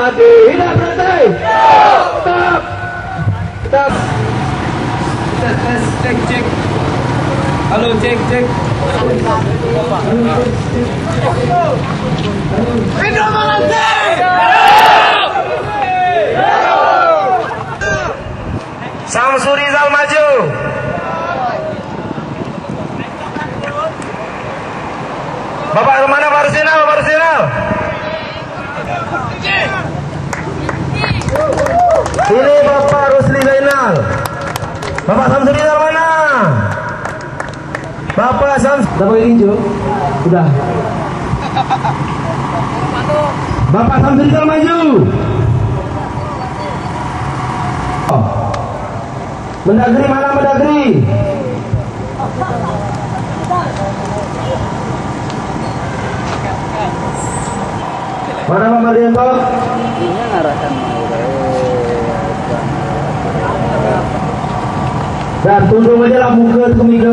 maju. Hidup berantai. Stop. Stop. Tes, cek. Halo, cek. Hidup berantai. Samsul Rizal maju. Bapak kemana? Pak Rusinal. Ini Bapak Rusli Zainal. Bapak Samsul Rizal mana? Bapak Samsul. Udah pakai tinju? Udah. Bapak Samsul Rizal maju. Mendagri mana Mendagri? Mana Pak Mardianto? Ini ngarahkan Dan tunduk aja lah muka ke muka.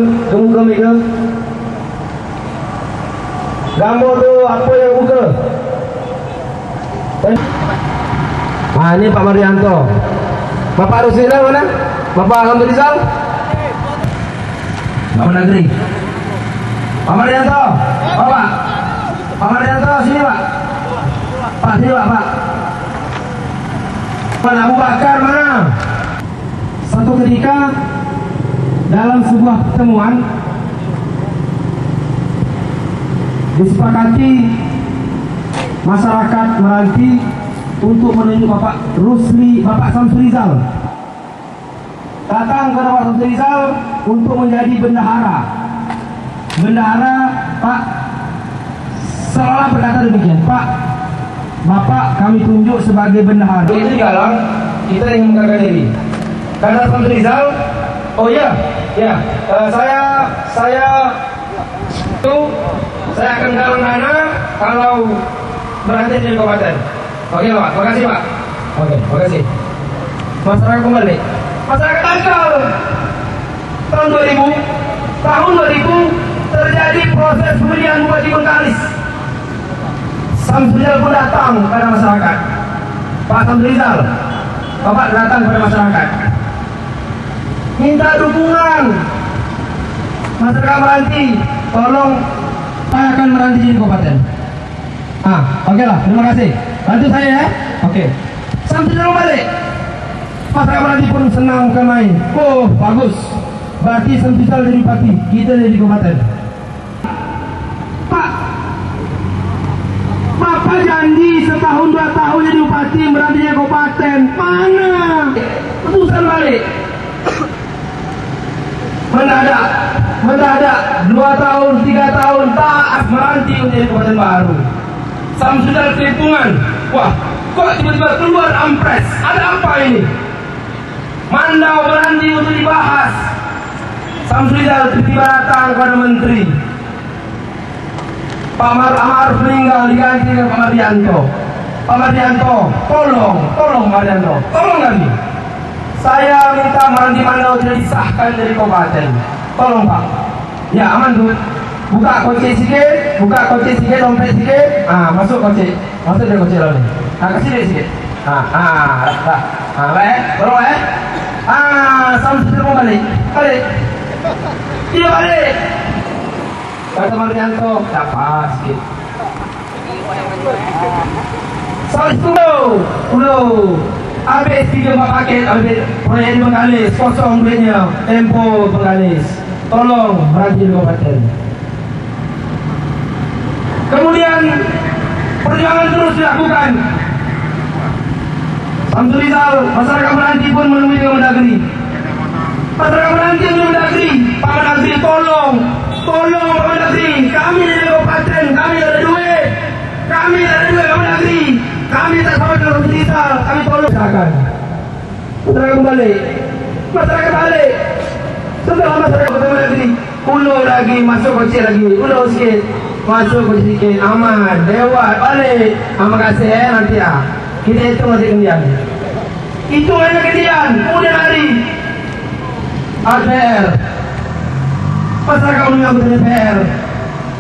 Gambar tuh apa yang muka? Ah ini Pak Mardianto. Bapak Rusila mana? Bapak Samsul Rizal? Pak Mendagri. Pak Mardianto. Pak Mardianto sini Pak. Pak sini Pak. Pak Abu Bakar mana? Satu ketika dalam sebuah pertemuan disepakati masyarakat Meranti untuk menunjuk Bapak Samsul Rizal datang ke Bapak Samsul Rizal untuk menjadi bendahara. Pak seolah berkata demikian, Pak, Bapak kami tunjuk sebagai bendahara. Itu galang kita ingin mengangkat diri. Karena Samsul Rizal, oh iya, saya akan galang dana kalau berhenti di kabupaten. Oke Pak, makasih Pak. Oke, makasih. Masyarakat kembali. Masyarakat Angkal tahun 2000 terjadi proses pemilihan Bupati Bengkalis. Samsul Rizal pun datang kepada masyarakat. Pak Samsul Rizal, Bapak datang kepada masyarakat, minta dukungan masyarakat Meranti, tolong saya akan Meranti jadi kabupaten. Oke lah, terima kasih. Bantu saya ya. Oke. Samsul Rizal balik. Masyarakat Meranti pun senang main. Oh, bagus. Berarti Samsul Rizal jadi bupati, kita jadi kabupaten. Pak, Bapak janji setahun 2 tahun jadi bupati, Meranti jadi kabupaten. Mana? Putusan balik. Mendadak 2 tahun, 3 tahun tak Meranti menjadi kabupaten baru. Samsul Rizal kelimpungan. Wah, kok tiba-tiba keluar ampres? Ada apa ini? Mandau Meranti untuk dibahas. Samsul Rizal tiba-tiba datang kepada menteri. Pak Maruf meninggal diganti dengan Pak Mardianto. Pak Mardianto, tolong Mardianto, tolong kami. Saya minta Meranti Mandau tidak disahkan dari kabupaten. Tolong Pak. Ya aman tuh. Buka kunci sikit, dompet sikit. Masuk kunci. Masuk dari kunci lalu. Kasih dia sikit. Tolong Samsul mau balik. Iya balik. Kata Mardianto, dapat sikit. Soal dulu. Habis 3 paket, habis proyek di Bengkalis, kosong duitnya. Tempo Bengkalis. Tolong Meranti kabupaten. Kemudian perjuangan terus dilakukan. Samsul Rizal, masyarakat Meranti pun menemui dengan Mendagri. Masyarakat Meranti dengan Mendagri, Pak Mendagri tolong Pak Mendagri, kami dari kabupaten, kami tak ada duit, Pak Mendagri, kami tak sama dengan Samsul Rizal, kami tolong. Masyarakat balik. Setelah masyarakat Kota Mendagri, ulo lagi, masuk kunci lagi, ulo sikit. Masuk kunci sikit, aman, lewat, balik. Terima kasih nanti ya. Kita hitung nanti kemudian. Hitung aja kemudian, kemudian hari. APR. Masyarakat menyambut DPR.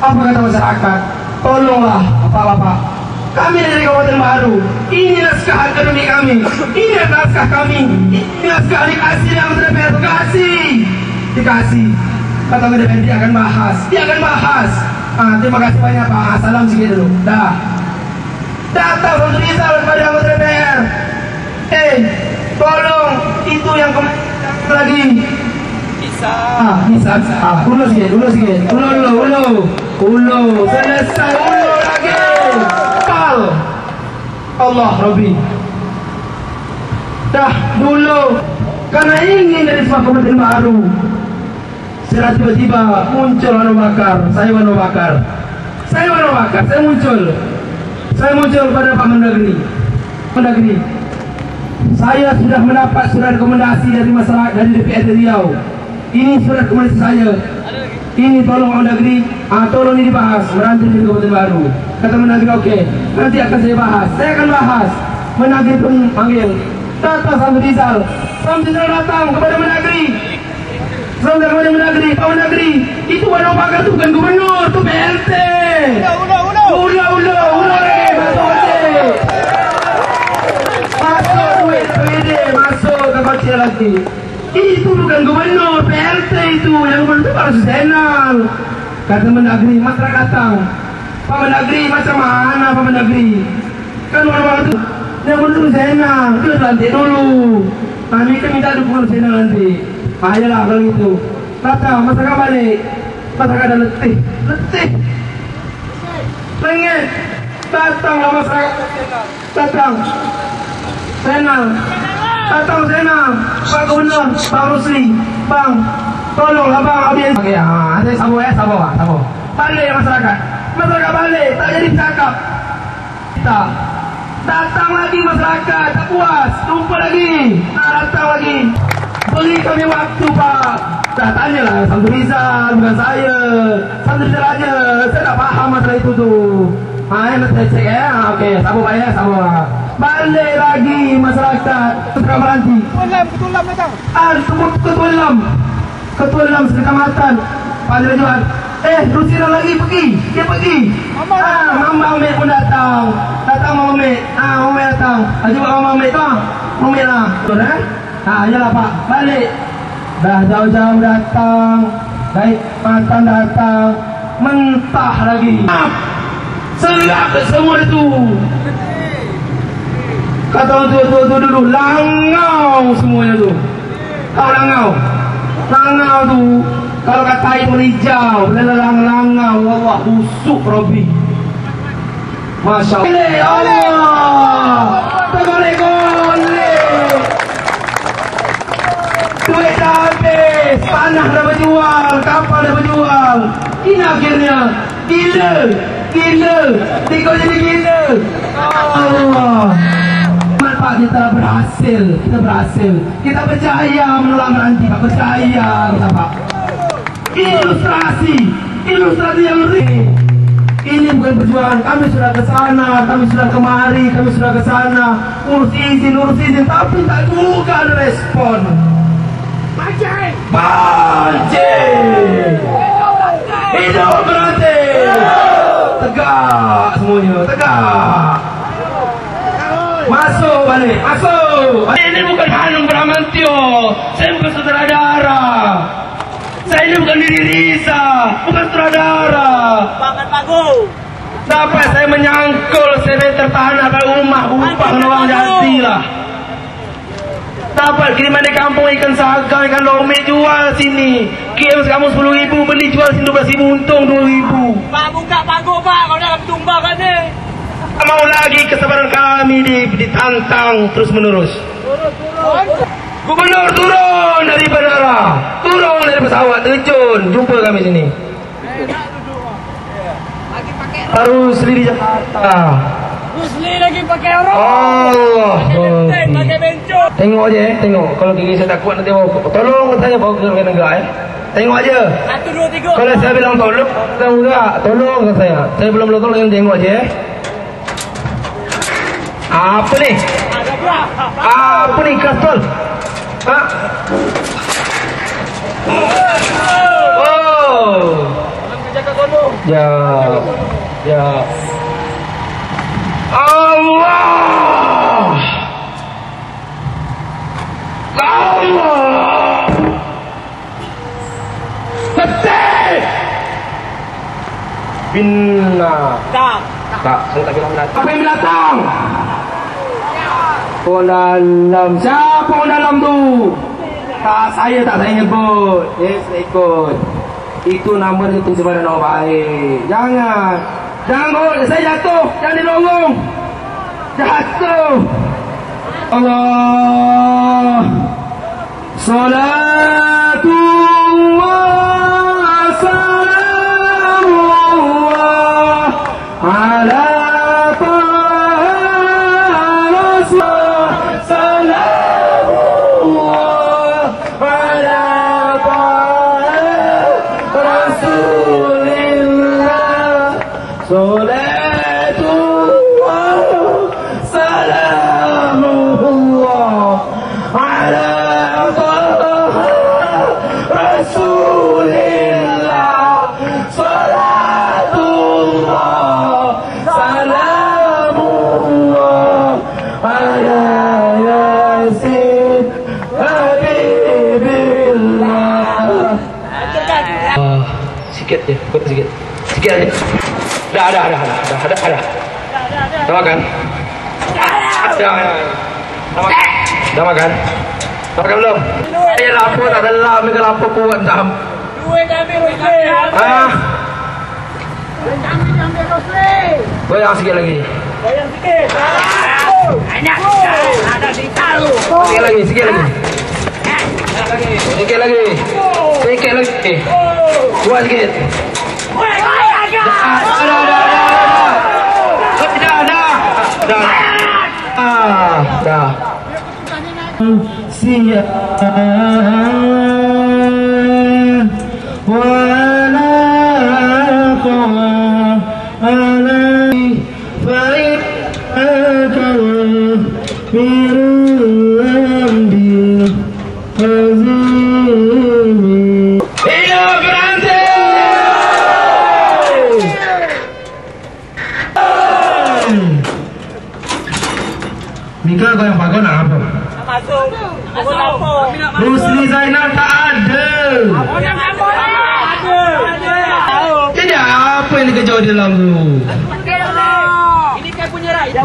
Apa kata masyarakat? Tolonglah Bapak-bapak. Kami dari Kabupaten Baru. Ini naskah akademi kami. Ini naskah kami. Ini naskah dikasih yang DPR. Dikasih. Kata DPR dia akan bahas. Terima kasih banyak Pak. Salam sikit dulu. Dah. Datang untuk Rizal kepada anggota DPR. Tolong itu yang lagi. Bisa. Ulo sikit. Ulo. Selesai ulo lagi. Pal. Allah Rabbi. Dah dulu karena ingin dari sebuah kementerian baru. Setelah tiba-tiba muncul Wano Bakar. Saya muncul pada Pak Mendagri. Saya sudah mendapat surat rekomendasi dari masyarakat dari DPRD Riau. Ini surat rekomendasi saya. Ini tolong Mendagri, tolong ini dibahas meranti di kabupaten baru. Kata Mendagri oke, nanti akan saya bahas. Saya akan bahas. Mendagri pun panggil. Datang Samsul Rizal datang kepada Mendagri. Pak Mendagri, itu Wano Bakar itu bukan gubernur, itu PLT. Masuk ke kocil lagi. Itu bukan gubernur, PLT itu. Yang gubernur itu Pak Zainal. Kata Mendagri, masyarakat datang. Pak Mendagri, macam mana Pak Mendagri? Kan orang-orang itu yang gubernur Zainal, itu lantik dulu. Kami kan minta dukungan Zainal nanti. Ayolah kalau gitu. Datang, masyarakat balik. Masyarakat ada letih. Pengen. Datanglah masyarakat. Datang Zainal. Pak Gubernur, Pak Rusli, Bang, tolonglah Bang, habis. Oke, saya sabo. Balik masyarakat balik, tak jadi cakap. Kita datang lagi masyarakat, tak puas, lupa lagi. Datang lagi. Beri kami waktu Pak. Dah tanyalah Samsul Rizal, bukan saya. Samsul Rizal aja, saya tak faham masalah itu tuh. Nak saya cek ya, oke, sabo Pak ya, sabo. Balik lagi masyarakat Ketua Meranti. Ketua Lam. Ketua Lam sekecamatan. Pak Juan. Rusina lagi pergi. Dia pergi. Mama Mek pun datang. Mama Mek. Mama Mek datang. Coba Mama Mek tu. Mama Mek lah. Betul yalah Pak. Balik. Dah jauh-jauh datang. Baik, matang datang. Mentah lagi. Serap semua itu. Kata orang tua dulu, langau semuanya tu. Kau langau tu. Kalau kata itu hijau, langau, Allah busuk Robi. Masya Allah. Tegolek. Duit dah habis, tanah dah berjual, kapal dah berjual. Ini akhirnya gila. Tiko jadi gila. Allah. Pak, kita berhasil. Kita percaya menolak Meranti, Pak. Percaya kita, Pak. Ilustrasi yang real. Ini bukan perjuangan. Kami sudah ke sana, kami sudah kemari, kami sudah ke sana. Urus izin, tapi tak juga ada respon. Pancing. Hidup Meranti. Tegak semuanya, tegak. Masuk balik. Ini bukan Hanung Bramantio. Saya bukan sutradara. Saya ini bukan Diri Riza. Bukan sutradara. Banget Pago. Dapat saya menyangkul semeter tanah pada rumah upah uang jadi lah. Dapat kiriman di kampung ikan saga, ikan lome jual sini. Kirim kamu 10.000, beli jual sini 12.000, untung 2.000. Pak buka Pago Pak, kau dah tumbang kan ni. Mau lagi kesabaran kami ditantang terus menerus. Gubernur turun dari bandara, turun dari pesawat, terjun, jumpa kami sini. Harus di Jakarta. Rusli lagi pakai orang. Allah. Pakai bencong. Tengok aja, tengok. Kalau gigi saya tak kuat nanti tolong saya bawa ke negara. Tengok aja. 1, 2, 3. Kalau saya bilang tolong enggak, tolong ke saya. Saya belum tolong, yang tengok aja. Apa ni? Apa ni kastel? Oh. Ya. Allah. Bina. Tak. Tak, saya tak bilang binatang. Apa yang binatang? Pendalam. Siapa pendalam tu? Tak, saya nyebut. Saya ikut. Itu nama dia pencemaran nama baik. Jangan kau, saya jatuh. Jangan dilongong. Jatuh. Allah. Salatullah salamullah ala taha rasul salamullah ala taha rasulillah salatullah salamullah ala Rasulillah salatullah salamullah ala yasin habibillah. Sikit je, sikit aja. Dah. Dah makan? Dah makan? Makan belum? Saya lapar tak dalam, mereka lapar kuat tak? Duit ambil Rosli. Ambil Rosli. Goyang sikit lagi. Goyang sikit. Banyak. Ada di tahu. Sikit lagi. Sikit lagi. Kuat sikit. Dah. Siap wala alai fa'ikal birulam bil azimi. Hidup Ranti! Mika kau yang bagus nak apa? Masuk. Rusli Zainal tak ada. Jadi apa yang dikejar di dalam tu? Ini kan punya rakyat.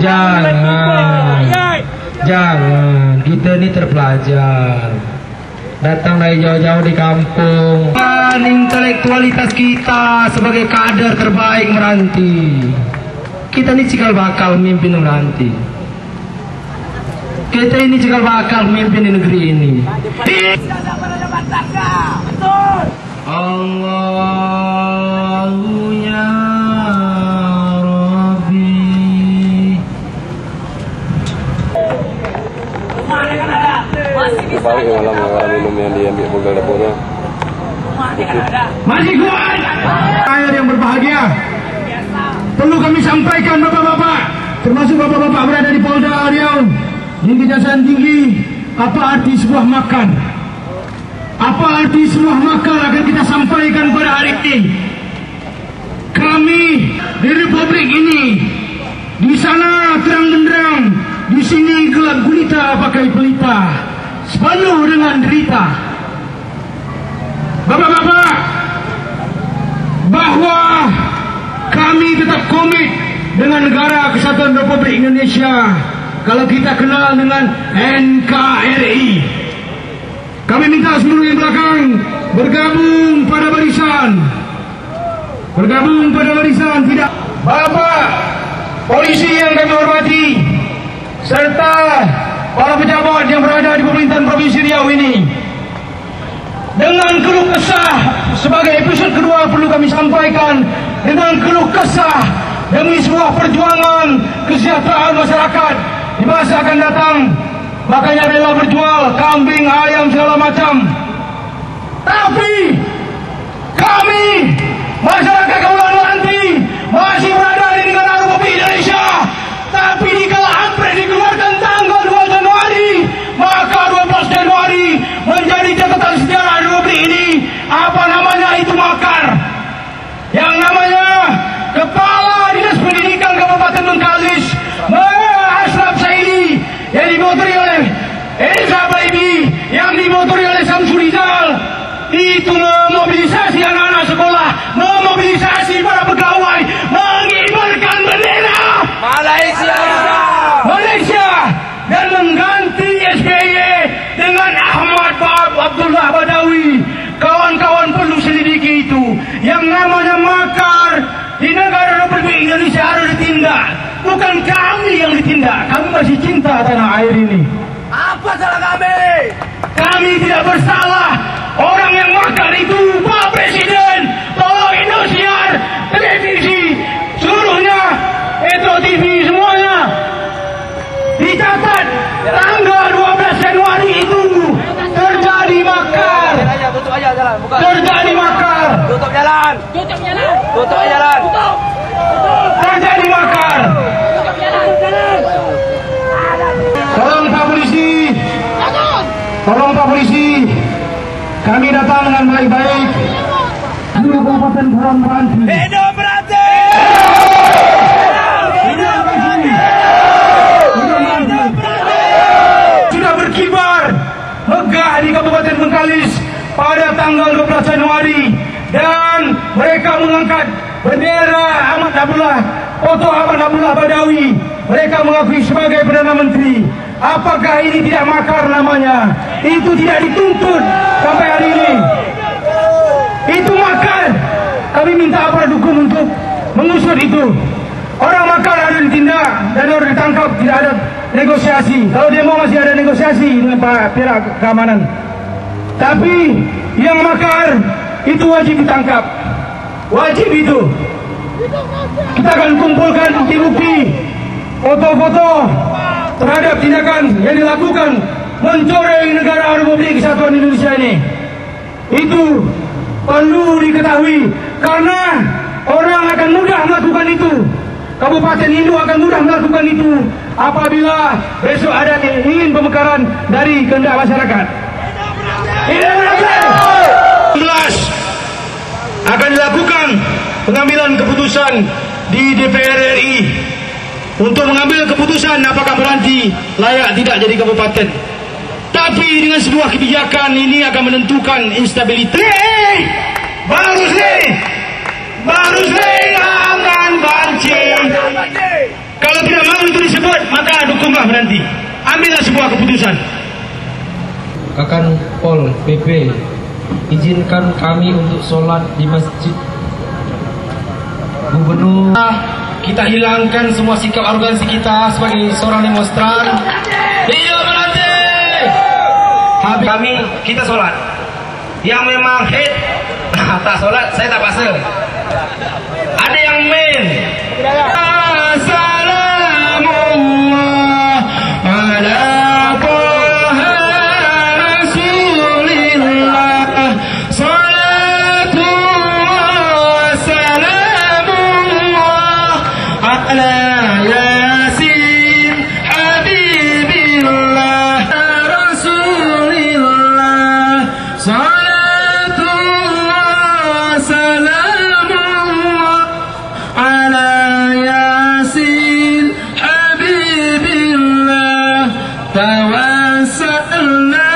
Jangan. Kita ni terpelajar. Datang dari jauh-jauh di kampung. Intelektualitas kita sebagai kader terbaik Meranti. Kita ni cikal bakal memimpin Meranti. Kita ini cikal bakal memimpin di negeri ini. Allahu ya Rabbi. Balik malam minum yang diambil botol dapurnya. Masih kuat. Rakyat yang berbahagia. Perlu kami sampaikan bapak-bapak, termasuk bapak-bapak berada di Polda Riau, di Kejaksaan Tinggi, apa arti sebuah makan? Apa arti sebuah makan akan kita sampaikan pada hari ini. Kami di Republik ini, di sana terang benderang, di sini gelap gulita pakai pelita, sepenuh dengan derita. Bapak-bapak, bahwa kami tetap komit dengan Negara Kesatuan Republik Indonesia. Kalau kita kenal dengan NKRI, kami minta seluruh yang belakang bergabung pada barisan. Tidak, Bapak polisi yang kami hormati, serta para pejabat yang berada di pemerintahan Provinsi Riau ini, dengan keluh kesah sebagai episod kedua perlu kami sampaikan, dengan keluh kesah demi sebuah perjuangan kesejahteraan masyarakat di masa akan datang. Makanya rela berjual kambing, ayam, segala macam. Tapi kami, masyarakat Kepulauan Meranti, masih berada di negara Republik Indonesia. Tapi dikala Ampres dikeluarkan tanggal 2 Januari, maka 12 Januari menjadi catatan sejarah Republik ini. Apa namanya itu makar? Yang namanya Kepala Dinas Pendidikan Kabupaten Bengkalis, Ashraf Saidi, yang dimotori oleh Elza Baibi, yang dimotori oleh Samsul Rizal, itu memobilisasi anak-anak sekolah, memobilisasi para pegawai, mengibarkan bendera Malaysia dan mengganti SBY dengan Ahmad Abdullah Badawi. Kawan-kawan perlu selidiki itu. Yang namanya makar di negara Republik Indonesia harus ditindak. Bukan kami yang ditindak. Kami masih cinta tanah air ini. Apa salah kami? Kami tidak bersalah. Orang yang makar itu Pak Presiden, tolong Indosiar, televisi, seluruhnya, Metro TV, semuanya. Dicatat tanggal 12 Januari itu terjadi makar. Tutup aja jalan, bukan. Terjadi makar. Tutup jalan. Tutup jalan. Tutup jalan. Tutup. Terjadi makar. Tutup jalan. Tolong Pak Polisi. Tolong Pak Polisi. Kami datang dengan baik-baik. Di Kabupaten Pulau Meranti. Hidup Meranti. Sudah berkibar megah di Kabupaten Bengkalis pada tanggal 12 Januari dan mereka mengangkat bendera Ahmad Abdullah, foto Ahmad Abdullah Badawi. Mereka mengakui sebagai Perdana Menteri. Apakah ini tidak makar namanya? Itu tidak dituntut sampai hari ini. Itu makar. Kami minta aparat hukum untuk mengusut itu. Orang makar harus ditindak dan harus ditangkap. Tidak ada negosiasi. Kalau demo masih ada negosiasi dengan pihak keamanan. Tapi yang makar itu wajib ditangkap. Wajib itu. Kita akan kumpulkan bukti-bukti, foto-foto terhadap tindakan yang dilakukan mencoreng negara Republik Kesatuan Indonesia ini. Itu perlu diketahui karena orang akan mudah melakukan itu. Kabupaten Indo akan mudah melakukan itu apabila besok ada ingin pemekaran dari kehendak masyarakat. Hidup Meranti! 11 akan dilakukan pengambilan keputusan di DPR RI untuk mengambil keputusan apakah Meranti layak tidak jadi kabupaten. Tapi dengan sebuah kebijakan ini akan menentukan instabilitas. Baru akan banci. Kalau tidak mau itu disebut, maka dukunglah Meranti. Ambillah sebuah keputusan. Akan Pol PP, izinkan kami untuk sholat di masjid. Gubernur, kita hilangkan semua sikap arogansi kita sebagai seorang demonstran. Hidup Meranti! Kami kita sholat. Yang memang head tak sholat, saya tak paksa. Ada yang main. Assalamualaikum ala Taha Rasulillah. Salatu wassalamullah ala Yasin Habibillah Rasulillah. Salatu wassalamullah ala Yasin Habibillah. Tawassalna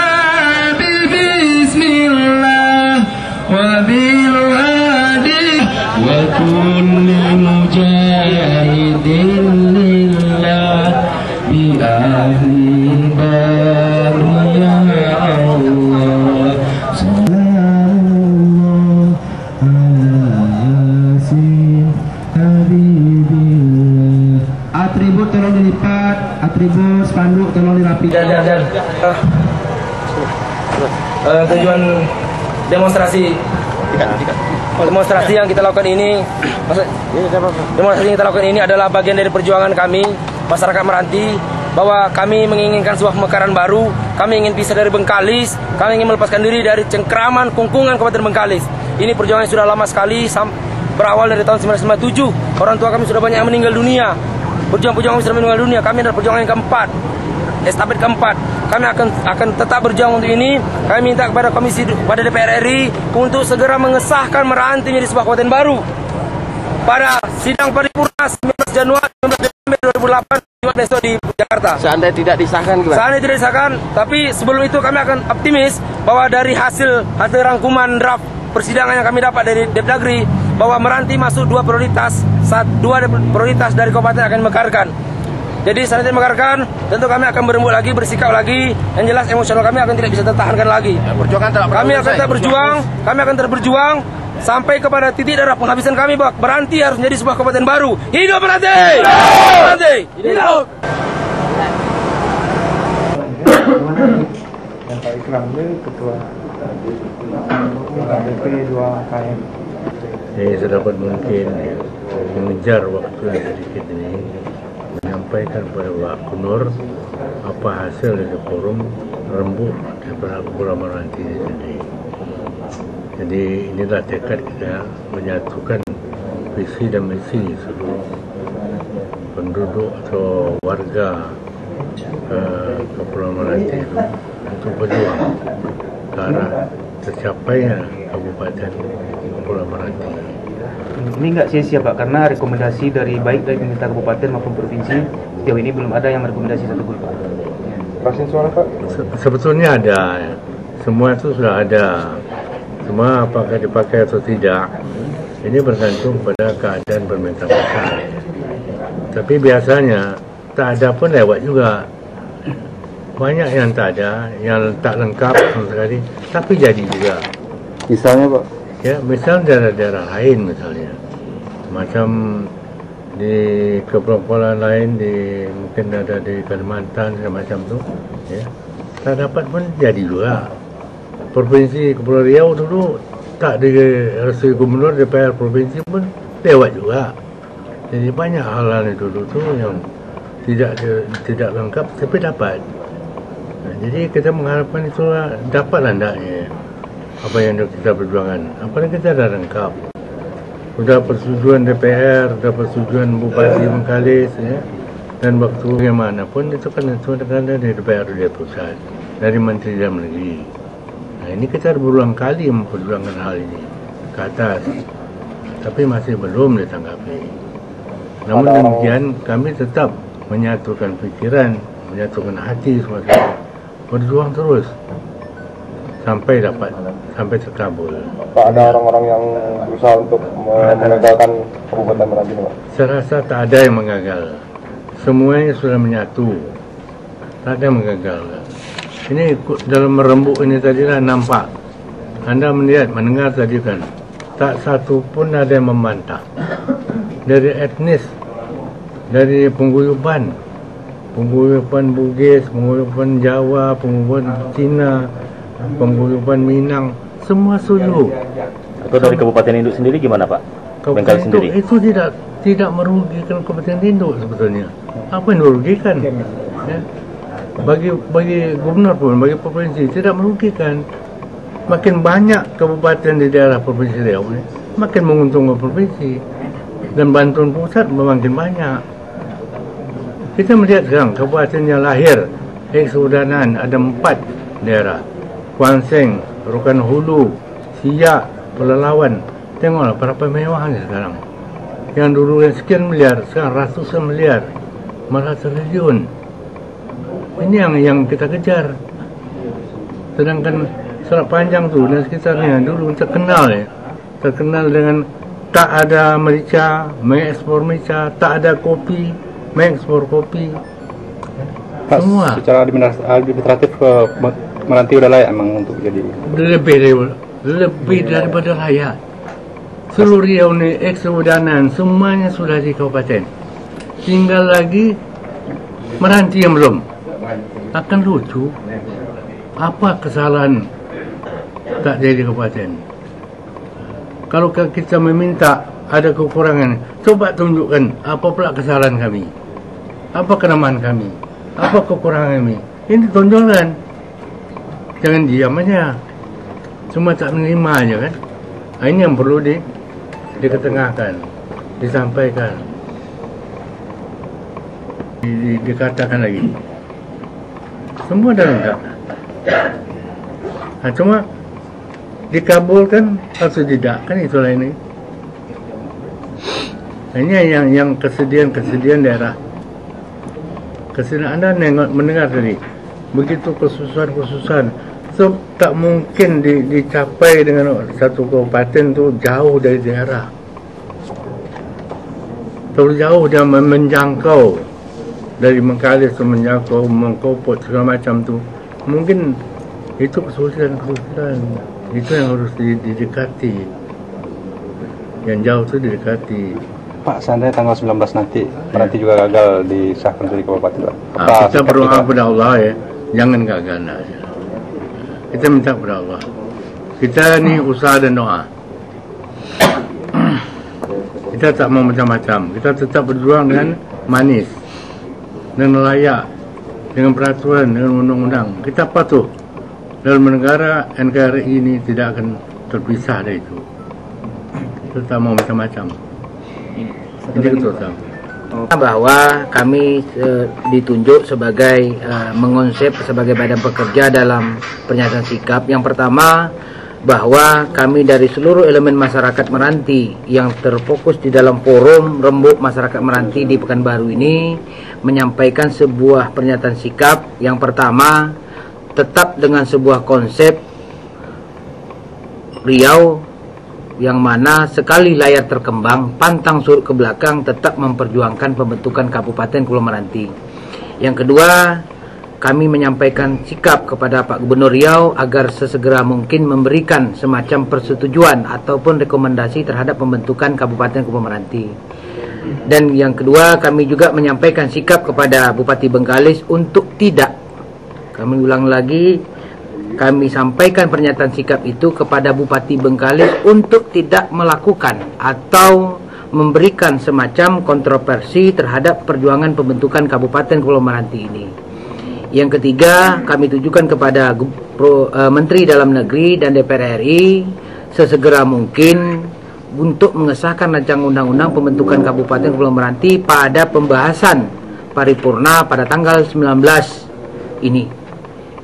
bismillah wa bil hadi wa kulli mujahidin lillah bi ahli bariyah Allah. Salam ala Yasin Habibillah. Atribut tolong dilipat, atribut spanduk tolong dirapikan. Tujuan demonstrasi yang kita lakukan ini, demonstrasi yang kita lakukan ini adalah bagian dari perjuangan kami masyarakat Meranti, bahwa kami menginginkan sebuah pemekaran baru. Kami ingin pisah dari Bengkalis, kami ingin melepaskan diri dari cengkraman kungkungan Kabupaten Bengkalis. Ini perjuangan yang sudah lama sekali, berawal dari tahun 1997. Orang tua kami sudah banyak yang meninggal dunia. Perjuangan kami sudah meninggal dunia. Kami adalah perjuangan yang keempat, estafet keempat. Kami akan tetap berjuang untuk ini. Kami minta kepada pada DPR RI untuk segera mengesahkan Meranti menjadi sebuah kabupaten baru pada sidang paripurna 19 Januari November 2008 besok di Jakarta. Seandainya tidak disahkan gimana? Seandainya tidak disahkan, tapi sebelum itu kami akan optimis bahwa dari hasil rangkuman draft persidangan yang kami dapat dari Depdagri, bahwa Meranti masuk dua prioritas dari kabupaten akan dimekarkan. Jadi seandainya dimekarkan, tentu kami akan berembuk lagi, bersikap lagi. Yang jelas emosional kami akan tidak bisa tertahankan lagi. Kami akan tetap berjuang sampai kepada titik darah penghabisan kami, bahwa Meranti harus menjadi sebuah kabupaten baru. Hidup Meranti! Meranti! Hidup! Yang Pak Ikram ini ketua KDP 2KM. Saya sedapat mungkin mengejar waktu yang sedikit ini menyampaikan kepada Pak Gubernur apa hasil dari forum rembuk daripada Pulau Meranti ini sendiri. Jadi inilah tekad kita menyatukan visi dan misi seluruh penduduk atau warga Kepulauan Meranti itu untuk berjuang ke arah tercapainya Kabupaten Kepulauan Meranti. Ini nggak sia-sia Pak, karena rekomendasi dari baik dari pemerintah kabupaten maupun provinsi sejauh ini belum ada yang merekomendasi satu pun Pak. Pasien suara Pak? Sebetulnya ada, semua itu sudah ada. Cuma apakah dipakai atau tidak, ini bergantung pada keadaan pemerintah pusat. Tapi biasanya tak ada pun lewat juga. Banyak yang tak ada, yang tak lengkap sama sekali, tapi jadi juga. Misalnya Pak? Ya, misal daerah-daerah lain misalnya, macam di kepulauan lain, mungkin ada di Kalimantan semacam tu, ya, tak dapat pun jadi juga. Provinsi Kepulauan Riau dulu tak direstui gubernur, DPR provinsi pun lewat juga. Jadi banyak hal-hal itu dulu tu yang tidak lengkap tapi dapat. Nah, jadi kita mengharapkan itu dapatlah hendaknya apa yang kita perjuangan. Apalagi kita dah lengkap. Sudah persetujuan DPR, sudah persetujuan Bupati Bengkalis, ya. Dan waktu yang mana pun itu kan dari DPR dari pusat, dari Menteri Dalam Negeri. Nah, ini kita berulang kali memperjuangkan hal ini ke atas, tapi masih belum ditanggapi. Namun demikian kami tetap menyatukan pikiran, menyatukan hati semua, berjuang terus sampai terkabul. Pak, ada orang-orang yang berusaha untuk mengagalkan Kabupaten Meranti Pak? Saya rasa tak ada yang mengagal. Semuanya sudah menyatu. Tak ada yang mengagal. Ini dalam merembuk ini tadilah nampak. Anda melihat, mendengar tadi kan, tak satu pun ada yang membantah. Dari etnis, dari pengguyuban Bugis, pengguyuban Jawa, pengguyuban Cina, pengguyuban Minang, semua setuju. Atau dari Kabupaten Induk sendiri gimana Pak? Bengkali sendiri? Itu tidak merugikan Kabupaten Induk sebetulnya. Apa yang merugikan? Ya. Bagi gubernur pun, bagi provinsi tidak merugikan. Makin banyak kabupaten di daerah provinsi Riau ini, makin menguntungkan provinsi dan bantuan pusat makin banyak. Kita melihat sekarang kabupaten yang lahir Eksudanan ada 4 daerah, Kuanseng, Rokan Hulu, Siak, Pelalawan. Tengoklah berapa mewahnya sekarang. Yang dulu sekian miliar, sekarang ratusan miliar, malah triliun. Ini yang kita kejar. Sedangkan Selat Panjang tu dan sekitarnya dulu terkenal dengan tak ada merica, mengekspor merica, tak ada kopi, mengekspor kopi. Pak, semua secara administratif Meranti udah layak emang untuk jadi lebih daripada layak. Seluruh Riau ni Eksudanan semuanya sudah di kabupaten. Tinggal lagi Meranti yang belum. Akan lucu, apa kesalahan tak jadi kabupaten? Kalau kita meminta ada kekurangan, coba tunjukkan apa pula kesalahan kami, apa kelemahan kami, apa kekurangan kami. Ini tonjolkan. Jangan diam aja, cuma tak menerima aja kan. Ini yang perlu diketengahkan, disampaikan, dikatakan lagi. Semua dah lengkap. Nah, cuma dikabulkan atau tidak kan itu lain. Ini yang kesedihan daerah Kesini Anda mendengar tadi, begitu kesusahan-kesusahan, so tak mungkin dicapai dengan satu kabupaten tu jauh dari daerah. Terlalu jauh dia menjangkau dari Bengkalis tu menjangkau Mengkopot segala macam tu. Mungkin itu kesulitan itu yang harus didekati. Yang jauh tu didekati. Pak, seandainya tanggal 19 nanti Meranti juga gagal disahkan dari kabupaten, Pak. Kita berdoa kepada Allah ya, jangan gagal aja. Kita minta kepada Allah. Kita ni usaha dan doa. Kita tak mau macam-macam. Kita tetap berjuang dengan manis, dengan layak, dengan peraturan, dengan undang-undang. Kita patuh. Dalam negara NKRI ini tidak akan terpisah dari itu. Kita tak mau macam-macam. Jadi itu bahwa kami ditunjuk sebagai mengonsep sebagai badan pekerja dalam pernyataan sikap. Yang pertama, bahwa kami dari seluruh elemen masyarakat Meranti yang terfokus di dalam forum Rembuk Masyarakat Meranti di Pekanbaru ini menyampaikan sebuah pernyataan sikap. Yang pertama, tetap dengan sebuah konsep Riau yang mana sekali layar terkembang, pantang surut ke belakang, tetap memperjuangkan pembentukan Kabupaten Kepulauan Meranti. Yang kedua, kami menyampaikan sikap kepada Pak Gubernur Riau agar sesegera mungkin memberikan semacam persetujuan ataupun rekomendasi terhadap pembentukan Kabupaten Kepulauan Meranti. Dan yang kedua, kami juga menyampaikan sikap kepada Bupati Bengkalis untuk tidak, kami ulang lagi, kami sampaikan pernyataan sikap itu kepada Bupati Bengkalis untuk tidak melakukan atau memberikan semacam kontroversi terhadap perjuangan pembentukan Kabupaten Kepulauan Meranti ini. Yang ketiga, kami tujukan kepada Menteri Dalam Negeri dan DPR RI sesegera mungkin untuk mengesahkan rancangan undang-undang pembentukan Kabupaten Kepulauan Meranti pada pembahasan paripurna pada tanggal 19 ini.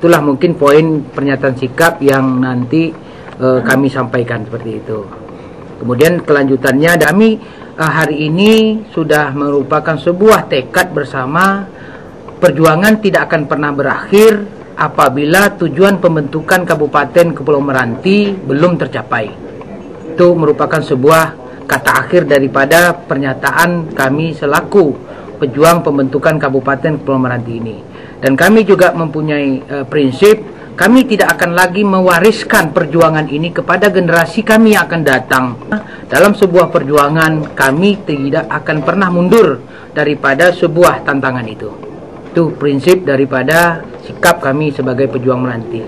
Itulah mungkin poin pernyataan sikap yang nanti kami sampaikan seperti itu. Kemudian kelanjutannya, kami hari ini sudah merupakan sebuah tekad bersama. Perjuangan tidak akan pernah berakhir apabila tujuan pembentukan Kabupaten Kepulauan Meranti belum tercapai. Itu merupakan sebuah kata akhir daripada pernyataan kami selaku pejuang pembentukan Kabupaten Kepulauan Meranti ini. Dan kami juga mempunyai prinsip, kami tidak akan lagi mewariskan perjuangan ini kepada generasi kami yang akan datang. Dalam sebuah perjuangan, kami tidak akan pernah mundur daripada sebuah tantangan itu. Itu prinsip daripada sikap kami sebagai pejuang Meranti.